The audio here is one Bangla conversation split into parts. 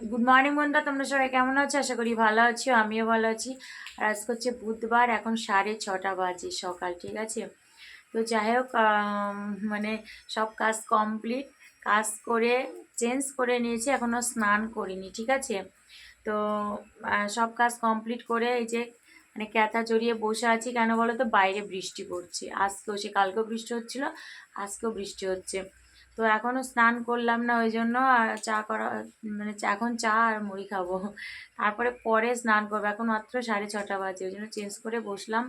গুড মর্নিং বন্ধুরা, তোমরা সবাই কেমন আছো? আশা করি ভালো আছো, আমিও ভালো আছি। আর আজকে হচ্ছে বুধবার, এখন 6:30 বাজে সকাল, ঠিক আছে। তো যাই হোক, মানে সব কাজ কমপ্লিট, কাজ করে চেঞ্জ করে নিয়েছি, এখনও স্নান করিনি, ঠিক আছে। তো সব কাজ কমপ্লিট করে এই যে মানে ক্যাথা জড়িয়ে বসে আছি। কেন বলো তো, বাইরে বৃষ্টি পড়ছে, আজকেও সে কালকেও বৃষ্টি হচ্ছিল, আজকেও বৃষ্টি হচ্ছে। তো এখনও স্নান করলাম না, ওই জন্য চা করা মানে এখন চা আর মুড়ি খাবো, তারপরে পরে স্নান করবো। এখন মাত্র 6:30 বাজে, ওই জন্য চেঞ্জ করে বসলাম।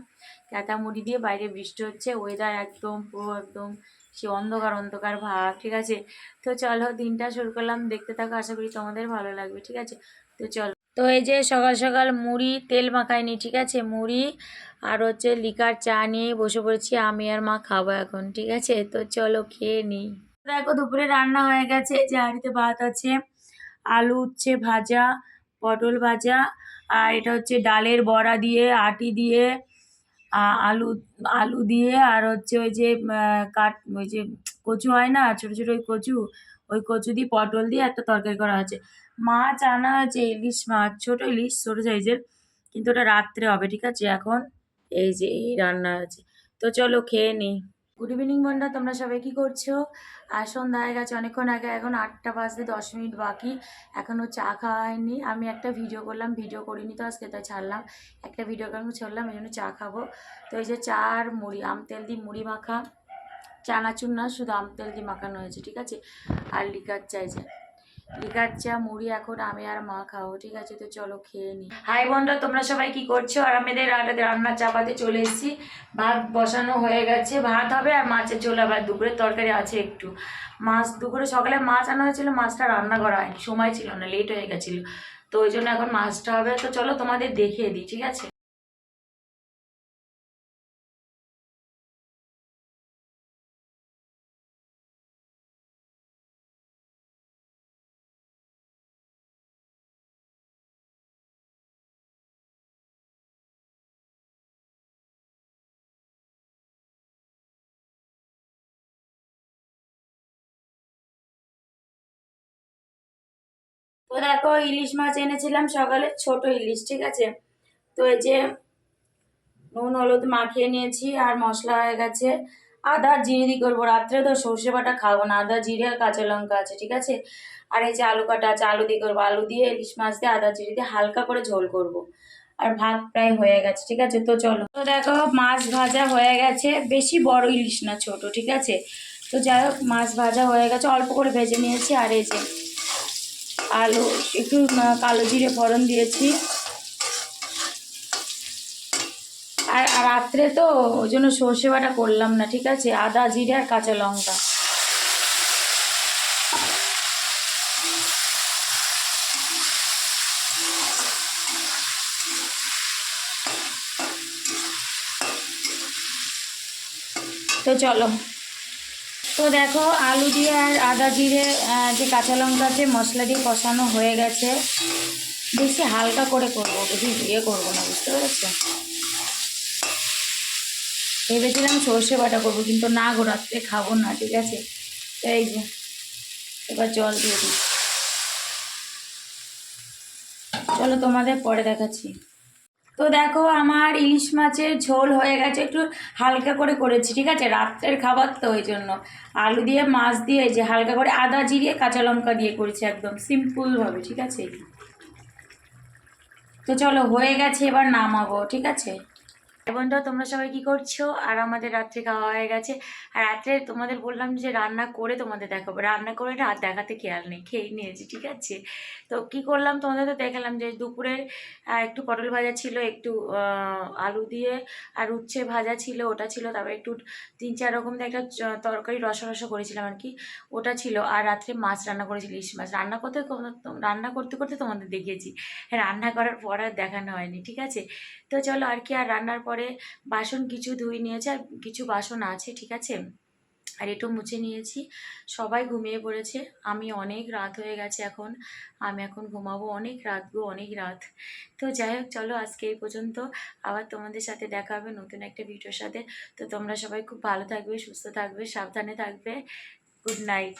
ক্যাথা মুড়ি দিয়ে, বাইরে বৃষ্টি হচ্ছে, ওয়েদার একদম পুরো একদম সে অন্ধকার অন্ধকার ভাব, ঠিক আছে। তো চলো দিনটা শুরু করলাম, দেখতে থাকো, আশা করি তোমাদের ভালো লাগবে, ঠিক আছে। তো চলো, তো এই যে সকাল সকাল মুড়ি তেল মাখাইনি, ঠিক আছে, মুড়ি আর হচ্ছে লিকার চা নিয়ে বসে পড়েছি, আমি আর মা খাবো এখন, ঠিক আছে। তো চলো খেয়ে নিই। দেখো দুপুরে রান্না হয়ে গেছে, যে হাঁড়িতে ভাত আছে, আলু উচ্ছে ভাজা, পটল ভাজা, আর এটা হচ্ছে ডালের বড়া দিয়ে আটি দিয়ে আলু আলু দিয়ে, আর হচ্ছে ওই যে ওই যে কচু হয় না, ছোট ছোট ওই কচু, ওই কচু দিয়ে পটল দিয়ে একটা তরকারি করা হয়েছে। মাছ আনা হয়েছে, ইলিশ মাছ, ছোট ইলিশ, ছোট সাইজের, কিন্তু ওটা রাত্রে হবে, ঠিক আছে। এখন এই যে এই রান্না হয়েছে। তো চলো খেয়ে নিই। গুড ইভিনিং বন্ধুরা, তোমরা সবাই কি করছো? আর সন্ধ্যা হয়ে গেছে অনেকক্ষণ আগে, এখন 8টা বাজতে 10 মিনিট বাকি, এখনও চা খাওয়া হয়নি। আমি একটা ভিডিও করলাম, ভিডিও করিনি তো আজকে, তাই ছাড়লাম, একটা ভিডিও করে ছাড়লাম, এই জন্য চা খাবো। তো এই যে চা আর মুড়ি, আম তেল দিয়ে মুড়ি মাখা, চানাচুর না, শুধু আম তেল দিয়ে মাখানো হয়েছে, ঠিক আছে। আর লিকার চা, যে লিকার চা মুড়ি এখন আমি আর মা খাবো, ঠিক আছে। তো চলো খেয়ে নিই। হাই বন্ধুরা, তোমরা সবাই কি করছো? আর আমাদের রান্নার চাপাতে চলে এসেছি, ভাত বসানো হয়ে গেছে, ভাত হবে আর মাছের ঝোল, আবার দুপুরের তরকারি আছে একটু। মাছ দুপুরে সকালে মাছ আনা হয়েছিল, মাছটা রান্না করা হয়নি, সময় ছিল না, লেট হয়ে গেছিলো, তো ওই জন্য এখন মাছটা হবে। তো চলো তোমাদের দেখিয়ে দিই, ঠিক আছে। তো দেখো ইলিশ মাছ এনেছিলাম সকালে, ছোট ইলিশ, ঠিক আছে। তো এই যে নুন হলুদ মাখিয়ে নিয়েছি, আর মশলা হয়ে গেছে। আদা জিরে দিয়ে করবো, রাত্রে তো সর্ষে বাটা খাবো না, আদা জিরে আর কাঁচা লঙ্কা আছে, ঠিক আছে। আর এই যে আলু কাটা আছে, আলু দিয়ে করবো, আলু দিয়ে ইলিশ মাছ দিয়ে আদা জিরে দিয়ে হালকা করে ঝোল করব। আর ভাত প্রায় হয়ে গেছে, ঠিক আছে। তো চলো, তো দেখো মাছ ভাজা হয়ে গেছে, বেশি বড় ইলিশ না, ছোট, ঠিক আছে। তো যাই হোক মাছ ভাজা হয়ে গেছে, অল্প করে ভেজে নিয়েছি। আর এই যে আলু একটু কালো জিরে ফোড়ন দিয়েছি। আর রাত্রে তো ওই জন্য সর্ষে বাটা করলাম না, ঠিক আছে, আদা জিরে আর কাঁচা লঙ্কা। তো চলো, তো দেখো আলু দিয়ে আর আদা জিরে যে কাঁচা লঙ্কা আছে মশলা দিয়ে কষানো হয়ে গেছে। বেশি হালকা করে করবো, বেশি করবো না, বুঝতে পেরেছো। ভেবেছিলাম সর্ষে বাটা করবো, কিন্তু না গো, রাত্রে খাবো না, ঠিক আছে। এই যে এবার জল দিয়ে দিই, চলো তোমাদের পরে দেখাচ্ছি। তো দেখো আমার ইলিশ মাছের ঝোল হয়ে গেছে, একটু হালকা করে করেছি, ঠিক আছে, রাত্রের খাবার তো ওই জন্য। আলু দিয়ে মাছ দিয়ে যে হালকা করে আদা জিরিয়ে কাঁচা লঙ্কা দিয়ে করেছি, একদম সিম্পলভাবে, ঠিক আছে। তো চলো হয়ে গেছে, এবার নামাবো, ঠিক আছে। বন্ধুরা তোমরা সবাই কি করছো? আর আমাদের রাত্রে খাওয়া হয়ে গেছে। আর রাত্রে তোমাদের বললাম যে রান্না করে তোমাদের দেখাবো, রান্না করে না আর দেখাতে খেয়াল নেই, খেয়ে নিয়েছি, ঠিক আছে। তো কি করলাম তোমাদের তো দেখালাম, যে দুপুরে একটু পটল ভাজা ছিল, একটু আলু দিয়ে আর উচ্ছে ভাজা ছিল, ওটা ছিল। তারপরে একটু 3-4 রকম দিয়ে একটা তরকারি রসা রসা করেছিলাম আর কি, ওটা ছিল। আর রাত্রে মাছ রান্না করেছিল, ইলিশ মাছ। রান্না করতে করতে তোমাদের দেখিয়েছি, রান্না করার পর আর দেখানো হয়নি, ঠিক আছে। তো চলো আর কি, আর রান্নার পরে বাসন কিছু ধুয়ে নিয়েছে, আর কিছু বাসন আছে, ঠিক আছে, আর একটু মুছে নিয়েছি। সবাই ঘুমিয়ে পড়েছে, আমি অনেক রাত হয়ে গেছে এখন, আমি এখন ঘুমাবো, অনেক রাত গো, অনেক রাত। তো যাই হোক চলো আজকে এই পর্যন্ত, আবার তোমাদের সাথে দেখা হবে নতুন একটা ভিডিওর সাথে। তো তোমরা সবাই খুব ভালো থাকবে, সুস্থ থাকবে, সাবধানে থাকবে। Good night.